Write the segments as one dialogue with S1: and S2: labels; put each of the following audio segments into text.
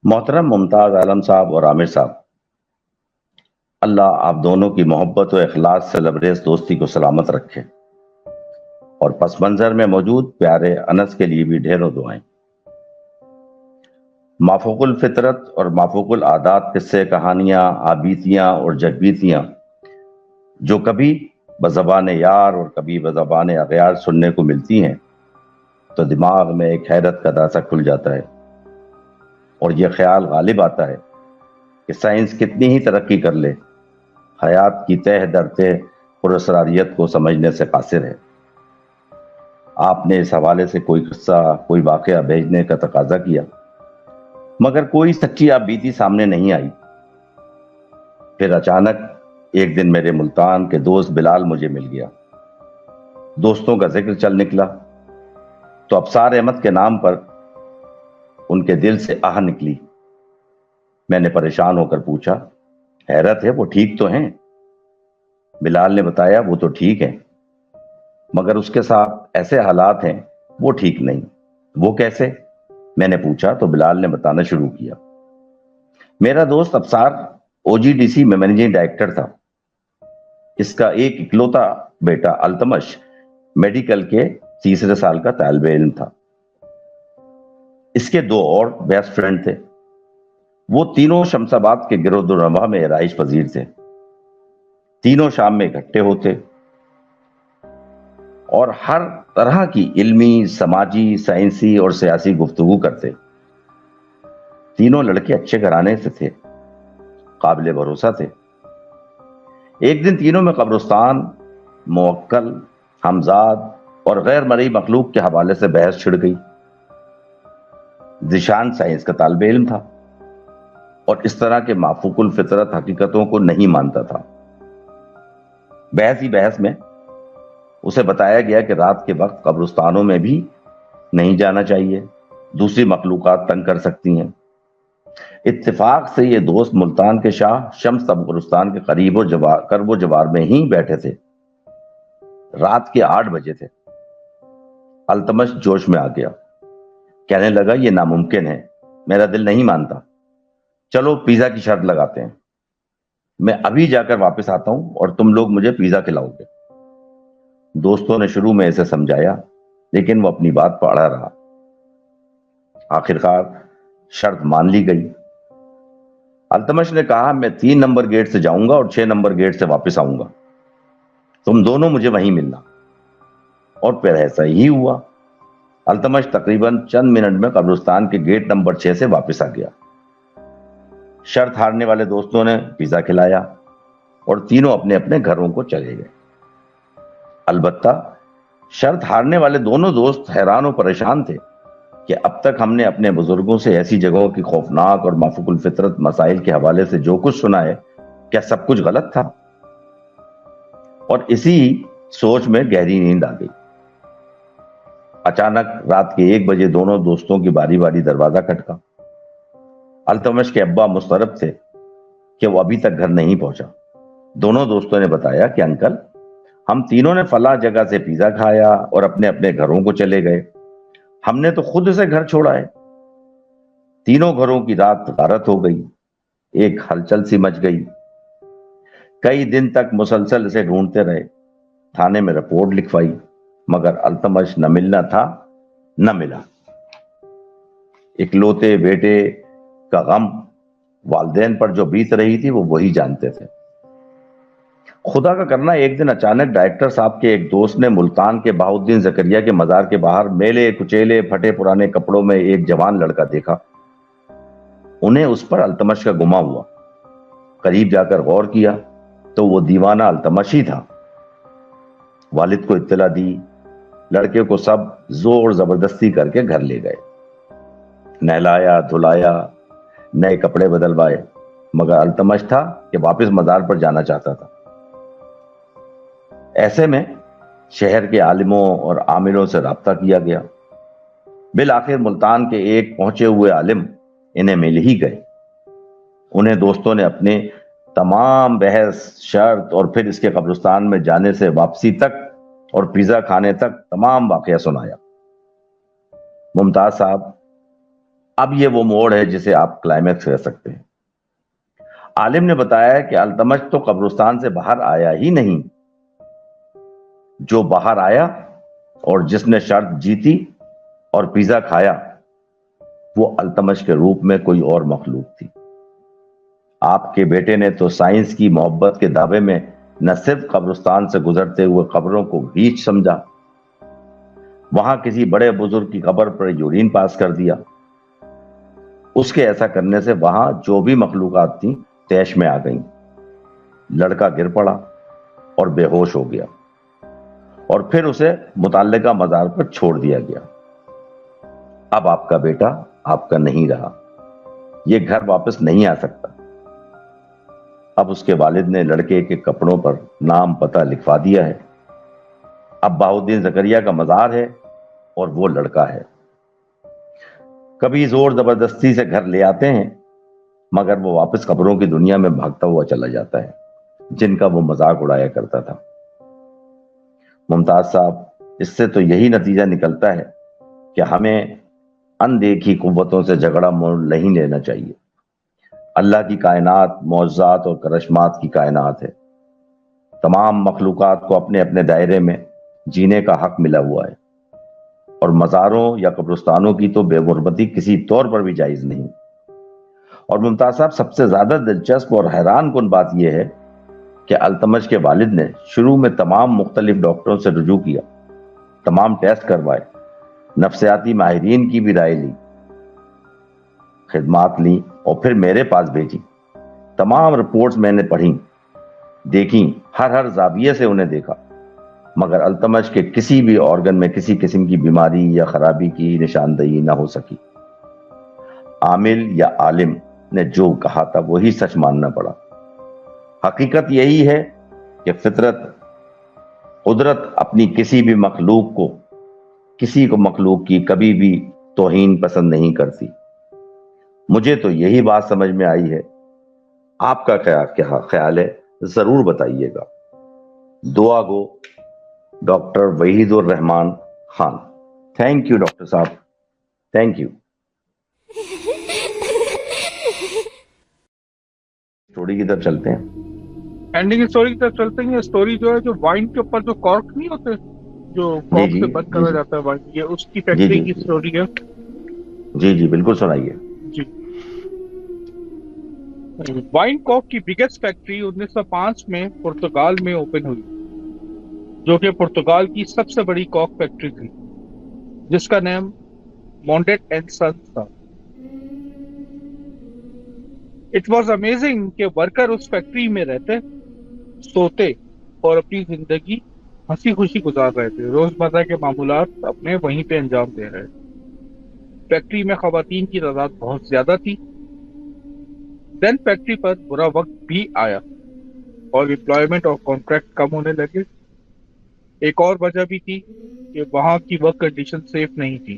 S1: محترم ممتاز عالم صاحب اور عامر صاحب، اللہ آپ دونوں کی محبت و اخلاص سے لبریز دوستی کو سلامت رکھے، اور پس منظر میں موجود پیارے انس کے لیے بھی ڈھیروں دعائیں۔ مافوق الفطرت اور مافوق العادات قصے، کہانیاں، آبیتیاں اور جگبیتیاں جو کبھی بزبان یار اور کبھی بزبان اغیار سننے کو ملتی ہیں تو دماغ میں ایک حیرت کا دروازہ کھل جاتا ہے، اور یہ خیال غالب آتا ہے کہ سائنس کتنی ہی ترقی کر لے، حیات کی تہ در تہ پراسراریت کو سمجھنے سے قاصر ہے۔ آپ نے اس حوالے سے کوئی قصہ، کوئی واقعہ بھیجنے کا تقاضا کیا، مگر کوئی سچی آپ بیتی سامنے نہیں آئی۔ پھر اچانک ایک دن میرے ملتان کے دوست بلال مجھے مل گیا۔ دوستوں کا ذکر چل نکلا تو ابصار احمد کے نام پر ان کے دل سے آہ نکلی۔ میں نے پریشان ہو کر پوچھا، حیرت ہے وہ ٹھیک تو ہیں؟ بلال نے بتایا وہ تو ٹھیک ہیں، مگر اس کے ساتھ ایسے حالات ہیں وہ ٹھیک نہیں۔ وہ کیسے؟ میں نے پوچھا تو بلال نے بتانا شروع کیا۔ میرا دوست ابصار OGDC میں مینیجنگ ڈائریکٹر تھا۔ اس کا ایک اکلوتا بیٹا التمش میڈیکل کے 3 سال کا طالب علم تھا۔ اس کے 2 اور بیسٹ فرینڈ تھے۔ وہ تینوں شمس آباد کے گرد و نواح میں رہائش پذیر تھے۔ تینوں شام میں اکٹھے ہوتے اور ہر طرح کی علمی، سماجی، سائنسی اور سیاسی گفتگو کرتے۔ تینوں لڑکے اچھے گھرانے سے تھے، قابل بھروسہ تھے۔ ایک دن تینوں میں قبرستان، موکل، ہمزاد اور غیر مرئی مخلوق کے حوالے سے بحث چھڑ گئی۔ ذیشان سائنس کا طالب علم تھا اور اس طرح کے مافوق الفطرت حقیقتوں کو نہیں مانتا تھا۔ بحث ہی بحث میں اسے بتایا گیا کہ رات کے وقت قبرستانوں میں بھی نہیں جانا چاہیے، دوسری مخلوقات تنگ کر سکتی ہیں۔ اتفاق سے یہ دوست ملتان کے شاہ شمس قبرستان کے قریب و جوار میں ہی بیٹھے تھے۔ رات کے 8 بجے تھے۔ التمش جوش میں آ گیا، کہنے لگا یہ ناممکن ہے، میرا دل نہیں مانتا، چلو پیزا کی شرط لگاتے ہیں، میں ابھی جا کر واپس آتا ہوں اور تم لوگ مجھے پیزا کھلاؤ گے۔ دوستوں نے شروع میں اسے سمجھایا، لیکن وہ اپنی بات پر اڑا رہا۔ آخرکار شرط مان لی گئی۔ التمش نے کہا میں 3 نمبر گیٹ سے جاؤں گا اور 6 نمبر گیٹ سے واپس آؤں گا، تم دونوں مجھے وہیں ملنا۔ اور پھر ایسا ہی ہوا۔ التمش تقریباً چند منٹ میں قبرستان کے گیٹ نمبر 6 سے واپس آ گیا۔ شرط ہارنے والے دوستوں نے پیزا کھلایا اور تینوں اپنے اپنے گھروں کو چلے گئے۔ البتہ شرط ہارنے والے دونوں دوست حیران و پریشان تھے کہ اب تک ہم نے اپنے بزرگوں سے ایسی جگہوں کی خوفناک اور مافوق الفطرت مسائل کے حوالے سے جو کچھ سنا ہے، کیا سب کچھ غلط تھا؟ اور اسی سوچ میں گہری نیند آ گئی۔ اچانک رات کے 1 بجے دونوں دوستوں کی باری باری دروازہ کھٹکا۔ التمش کے ابا مستغرب تھے کہ وہ ابھی تک گھر نہیں پہنچا۔ دونوں دوستوں نے بتایا کہ انکل، ہم تینوں نے فلاں جگہ سے پیزا کھایا اور اپنے اپنے گھروں کو چلے گئے، ہم نے تو خود سے گھر چھوڑا ہے۔ تینوں گھروں کی رات غارت ہو گئی، ایک ہلچل سی مچ گئی۔ کئی دن تک مسلسل اسے ڈھونڈتے رہے، تھانے میں رپورٹ لکھوائی، مگر التمش نہ ملنا تھا نہ ملا۔ اکلوتے بیٹے کا غم والدین پر جو بیت رہی تھی وہ وہی جانتے تھے۔ خدا کا کرنا ایک دن اچانک ڈائریکٹر صاحب کے ایک دوست نے ملتان کے بہاؤالدین زکریا کے مزار کے باہر میلے کچیلے پھٹے پرانے کپڑوں میں ایک جوان لڑکا دیکھا۔ انہیں اس پر التمش کا گما ہوا۔ قریب جا کر غور کیا تو وہ دیوانہ التمش ہی تھا۔ والد کو اطلاع دی، لڑکے کو سب زور زبردستی کر کے گھر لے گئے، نہلایا دھلایا، نئے کپڑے بدلوائے، مگر التمش تھا کہ واپس مزار پر جانا چاہتا تھا۔ ایسے میں شہر کے عالموں اور عاملوں سے رابطہ کیا گیا۔ بالآخر ملتان کے ایک پہنچے ہوئے عالم انہیں مل ہی گئے۔ انہیں دوستوں نے اپنے تمام بحث، شرط اور پھر اس کے قبرستان میں جانے سے واپسی تک اور پیزا کھانے تک تمام واقعہ سنایا۔ ممتاز صاحب، اب یہ وہ موڑ ہے جسے آپ کلائمیکس کہہ سکتے ہیں۔ عالم نے بتایا کہ التمش تو قبرستان سے باہر آیا ہی نہیں، جو باہر آیا اور جس نے شرط جیتی اور پیزا کھایا وہ التمش کے روپ میں کوئی اور مخلوق تھی۔ آپ کے بیٹے نے تو سائنس کی محبت کے دعوے میں نہ صرف قبرستان سے گزرتے ہوئے قبروں کو ہیچ سمجھا، وہاں کسی بڑے بزرگ کی قبر پر یورین پاس کر دیا۔ اس کے ایسا کرنے سے وہاں جو بھی مخلوقات تھیں طیش میں آ گئیں۔ لڑکا گر پڑا اور بے ہوش ہو گیا، اور پھر اسے متعلقہ مزار پر چھوڑ دیا گیا۔ اب آپ کا بیٹا آپ کا نہیں رہا، یہ گھر واپس نہیں آ سکتا۔ اب اس کے والد نے لڑکے کے کپڑوں پر نام پتہ لکھوا دیا ہے۔ اب بہاؤالدین زکریا کا مزار ہے اور وہ لڑکا ہے۔ کبھی زور زبردستی سے گھر لے آتے ہیں، مگر وہ واپس قبروں کی دنیا میں بھاگتا ہوا چلا جاتا ہے جن کا وہ مذاق اڑایا کرتا تھا۔ ممتاز صاحب، اس سے تو یہی نتیجہ نکلتا ہے کہ ہمیں اندیکھی قوتوں سے جھگڑا موڑ نہیں لینا چاہیے۔ اللہ کی کائنات معجزات اور کرشمات کی کائنات ہے۔ تمام مخلوقات کو اپنے اپنے دائرے میں جینے کا حق ملا ہوا ہے، اور مزاروں یا قبرستانوں کی تو بے غربتی کسی طور پر بھی جائز نہیں۔ اور ممتاز صاحب، سب سے زیادہ دلچسپ اور حیران کن بات یہ ہے کہ التمش کے والد نے شروع میں تمام مختلف ڈاکٹروں سے رجوع کیا، تمام ٹیسٹ کروائے، نفسیاتی ماہرین کی بھی رائے لی، خدمات لی، اور پھر میرے پاس بھیجی۔ تمام رپورٹس میں نے پڑھی، دیکھی، ہر زاویے سے انہیں دیکھا، مگر التمش کے کسی بھی آرگن میں کسی قسم کی بیماری یا خرابی کی نشاندہی نہ ہو سکی۔ عامل یا عالم نے جو کہا تھا وہی سچ ماننا پڑا۔ حقیقت یہی ہے کہ فطرت، قدرت اپنی کسی بھی مخلوق کو، کسی کو مخلوق کی کبھی بھی توہین پسند نہیں کرتی۔ مجھے تو یہی بات سمجھ میں آئی ہے۔ آپ کا کیا خیال ہے؟ ضرور بتائیے گا۔ دعا گو، doctor Waheed ur-Rahman Khan. Thank you doctor صاحب، تھینک یو۔ اسٹوری کی طرف چلتے ہیں،
S2: اینڈنگ اسٹوری کی طرف چلتے ہیں۔ اسٹوری جو ہے، جو وائن کے اوپر جو کارک نہیں ہوتے، جو کارک سے بند کرا جاتا ہے وائن، یہ اس کی فیکٹری کی اسٹوری ہے۔
S1: جی بالکل سنائیے۔
S2: جی، وائن کارک کی بگیسٹ فیکٹری 1905 میں پرتگال میں اوپن ہوئی، جو کہ پرتگال کی سب سے بڑی کارک فیکٹری تھی، جس کا نام مونڈیٹ اینڈ سنس تھا۔ اٹ واز امیزنگ کہ ورکر اس فیکٹری میں رہتے، سوتے اور اپنی زندگی ہنسی خوشی گزار رہے تھے۔ روزمرہ کے معمولات اپنے وہیں پہ انجام دے رہے تھے۔ فیکٹری میں خواتین کی تعداد بہت زیادہ تھی۔ دین فیکٹری پر برا وقت بھی آیا اور امپلائمنٹ اور کانٹریکٹ کم ہونے لگے۔ ایک اور وجہ بھی تھی کہ وہاں کی ورک کنڈیشن سیف نہیں تھی،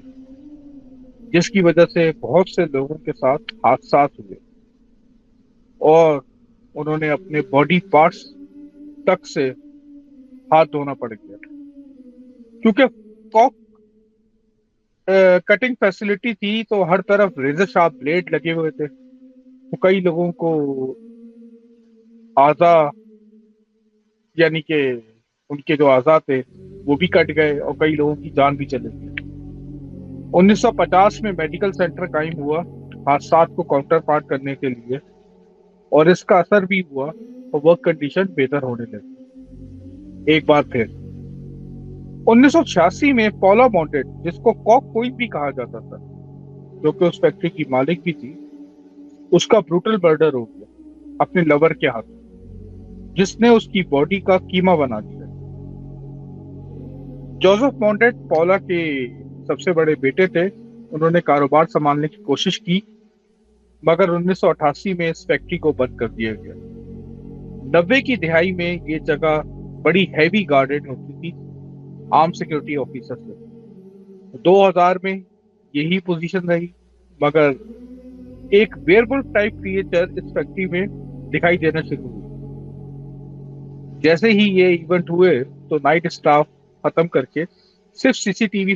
S2: جس کی وجہ سے بہت سے لوگوں کے ساتھ حادثات ہوئے اور انہوں نے اپنے باڈی پارٹس تک سے ہاتھ دھونا پڑ گیا، کیونکہ کاک کٹنگ فیسلٹی تھی تو ہر طرف ریزر شارپ بلیڈ لگے ہوئے تھے۔ تو کئی لوگوں کو اعضا، یعنی کہ ان کے جو اعضا تھے وہ بھی کٹ گئے اور کئی لوگوں کی جان بھی چلے گئی۔ 1950 میں میڈیکل سینٹر قائم ہوا حادثات کو کاؤنٹر پارٹ کرنے کے لیے، اور اس کا اثر بھی ہوا اور ورک کنڈیشن بہتر ہونے لگی۔ ایک بار پھر 1986 میں پولا مونٹیٹ، جس کو کاک کوئن بھی کہا جاتا تھا، جو کہ اس فیکٹری کی مالک بھی تھی، اس کا بروٹل مرڈر ہو گیا اپنے لور کے ہاتھ، جس نے اس کی باڈی کا قیمہ بنا دیا۔ جوزف مونٹیٹ پولا کے سب سے بڑے بیٹے تھے۔ انہوں نے کاروبار سنبھالنے کی کوشش کی، مگر 1988 میں اس فیکٹری کو بند کر دیا گیا۔ 90 کی دہائی میں یہ جگہ بڑی ہیوی گارڈڈ ہوتی تھی عام سیکورٹی آفیسر سے۔ 2000 میں یہی پوزیشن رہی، مگر ایک ویئرولف ٹائپ کریچر اس فیکٹری میں دکھائی دینا شروع ہوئی۔ جیسے ہی یہ ایونٹ ہوئے تو نائٹ اسٹاف ختم کر کے صرف CCTV